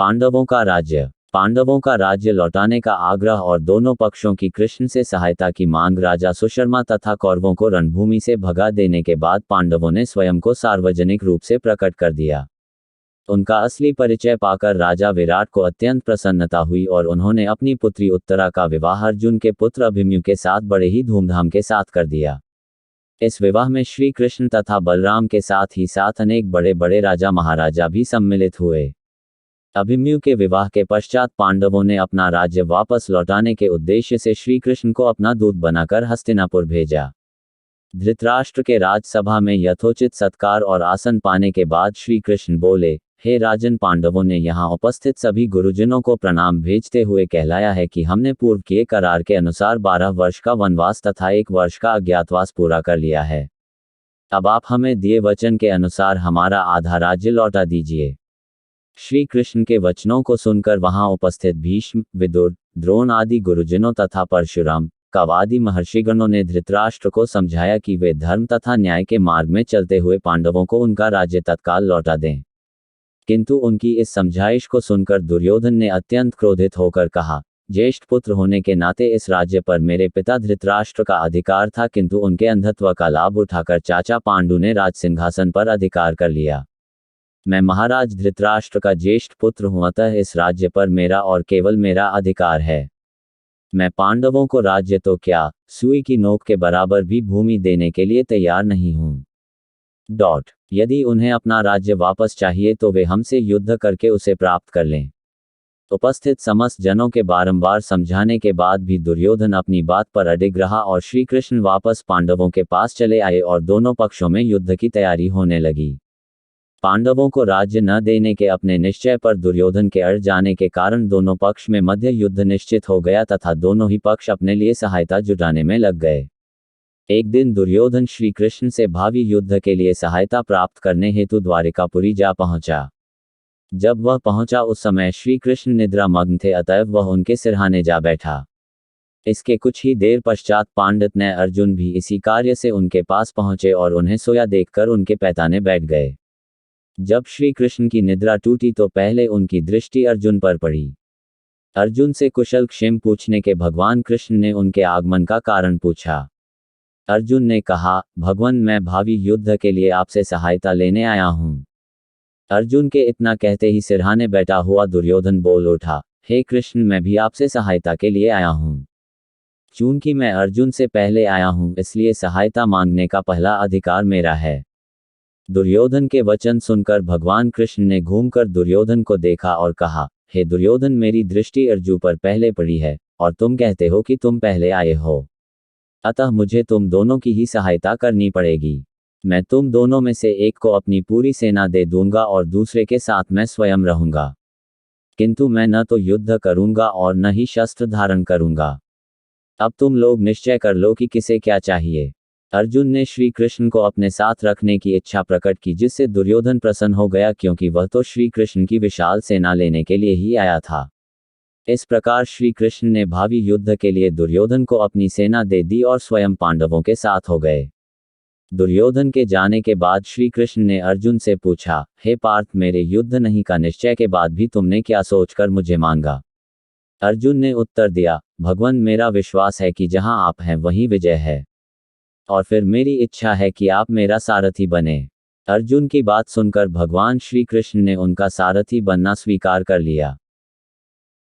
पांडवों का राज्य। पांडवों का राज्य लौटाने का आग्रह और दोनों पक्षों की कृष्ण से सहायता की मांग राजा सुशर्मा तथा कौरवों को रणभूमि से भगा देने के बाद पांडवों ने स्वयं को सार्वजनिक रूप से प्रकट कर दिया। उनका असली परिचय पाकर राजा विराट को अत्यंत प्रसन्नता हुई और उन्होंने अपनी पुत्री उत्तरा का विवाह अर्जुन के पुत्र अभिमन्यु के साथ बड़े ही धूमधाम के साथ कर दिया। इस विवाह में श्री कृष्ण तथा बलराम के साथ ही साथ अनेक बड़े बड़े राजा महाराजा भी सम्मिलित हुए। अभिमन्यु के विवाह के पश्चात पांडवों ने अपना राज्य वापस लौटाने के उद्देश्य से श्री कृष्ण को अपना दूत बनाकर हस्तिनापुर भेजा। धृतराष्ट्र के राजसभा में यथोचित सत्कार और आसन पाने के बाद श्री कृष्ण बोले, हे राजन, पांडवों ने यहाँ उपस्थित सभी गुरुजनों को प्रणाम भेजते हुए कहलाया है कि हमने पूर्व किए करार के अनुसार 12 वर्ष का वनवास तथा 1 वर्ष का अज्ञातवास पूरा कर लिया है। अब आप हमें दिए वचन के अनुसार हमारा आधा राज्य लौटा दीजिए। श्री कृष्ण के वचनों को सुनकर वहां उपस्थित भीष्म, विदुर, द्रोण आदि गुरुजनों तथा परशुराम, कवादि महर्षिगणों ने धृतराष्ट्र को समझाया कि वे धर्म तथा न्याय के मार्ग में चलते हुए पांडवों को उनका राज्य तत्काल लौटा दें। किंतु उनकी इस समझाइश को सुनकर दुर्योधन ने अत्यंत क्रोधित होकर कहा, ज्येष्ठ पुत्र होने के नाते इस राज्य पर मेरे पिता धृतराष्ट्र का अधिकार था, किंतु उनके अंधत्व का लाभ उठाकर चाचा पांडु ने राज सिंहासन पर अधिकार कर लिया। मैं महाराज धृतराष्ट्र का ज्येष्ठ पुत्र हूं, अतः इस राज्य पर मेरा और केवल मेरा अधिकार है। मैं पांडवों को राज्य तो क्या, सुई की नोक के बराबर भी भूमि देने के लिए तैयार नहीं हूं। यदि उन्हें अपना राज्य वापस चाहिए तो वे हमसे युद्ध करके उसे प्राप्त कर लें। उपस्थित समस्त जनों के बारंबार समझाने के बाद भी दुर्योधन अपनी बात पर अडिग रहा और श्री कृष्ण वापस पांडवों के पास चले आए और दोनों पक्षों में युद्ध की तैयारी होने लगी। पांडवों को राज्य न देने के अपने निश्चय पर दुर्योधन के अड़ जाने के कारण दोनों पक्ष में मध्य युद्ध निश्चित हो गया तथा दोनों ही पक्ष अपने लिए सहायता जुटाने में लग गए। एक दिन दुर्योधन श्री कृष्ण से भावी युद्ध के लिए सहायता प्राप्त करने हेतु द्वारिकापुरी जा पहुंचा। जब वह पहुंचा उस समय श्री कृष्ण निद्रा मग्न थे, अतएव वह उनके सिरहाने जा बैठा। इसके कुछ ही देर पश्चात पांडित अर्जुन भी इसी कार्य से उनके पास पहुंचे और उन्हें सोया देखकर उनके पैताने बैठ गए। जब श्री कृष्ण की निद्रा टूटी तो पहले उनकी दृष्टि अर्जुन पर पड़ी। अर्जुन से कुशल क्षेम पूछने के भगवान कृष्ण ने उनके आगमन का कारण पूछा। अर्जुन ने कहा, भगवान, मैं भावी युद्ध के लिए आपसे सहायता लेने आया हूं। अर्जुन के इतना कहते ही सिरहाने बैठा हुआ दुर्योधन बोल उठा, हे कृष्ण, मैं भी आपसे सहायता के लिए आया हूं। चूंकि मैं अर्जुन से पहले आया हूं, इसलिए सहायता मांगने का पहला अधिकार मेरा है। दुर्योधन के वचन सुनकर भगवान कृष्ण ने घूमकर दुर्योधन को देखा और कहा, हे दुर्योधन, मेरी दृष्टि अर्जुन पर पहले पड़ी है और तुम कहते हो कि तुम पहले आए हो, अतः मुझे तुम दोनों की ही सहायता करनी पड़ेगी। मैं तुम दोनों में से एक को अपनी पूरी सेना दे दूंगा और दूसरे के साथ मैं स्वयं रहूंगा, किंतु मैं न तो युद्ध करूंगा और न ही शस्त्र धारण करूंगा। अब तुम लोग निश्चय कर लो कि किसे क्या चाहिए। अर्जुन ने श्री कृष्ण को अपने साथ रखने की इच्छा प्रकट की, जिससे दुर्योधन प्रसन्न हो गया, क्योंकि वह तो श्री कृष्ण की विशाल सेना लेने के लिए ही आया था। इस प्रकार श्री कृष्ण ने भावी युद्ध के लिए दुर्योधन को अपनी सेना दे दी और स्वयं पांडवों के साथ हो गए। दुर्योधन के जाने के बाद श्री कृष्ण ने अर्जुन से पूछा, हे पार्थ, मेरे युद्ध नहीं का निश्चय के बाद भी तुमने क्या सोचकर मुझे मांगा? अर्जुन ने उत्तर दिया, भगवान, मेरा विश्वास है कि जहां आप हैं वहीं विजय है, और फिर मेरी इच्छा है कि आप मेरा सारथी बने। अर्जुन की बात सुनकर भगवान श्री कृष्ण ने उनका सारथी बनना स्वीकार कर लिया।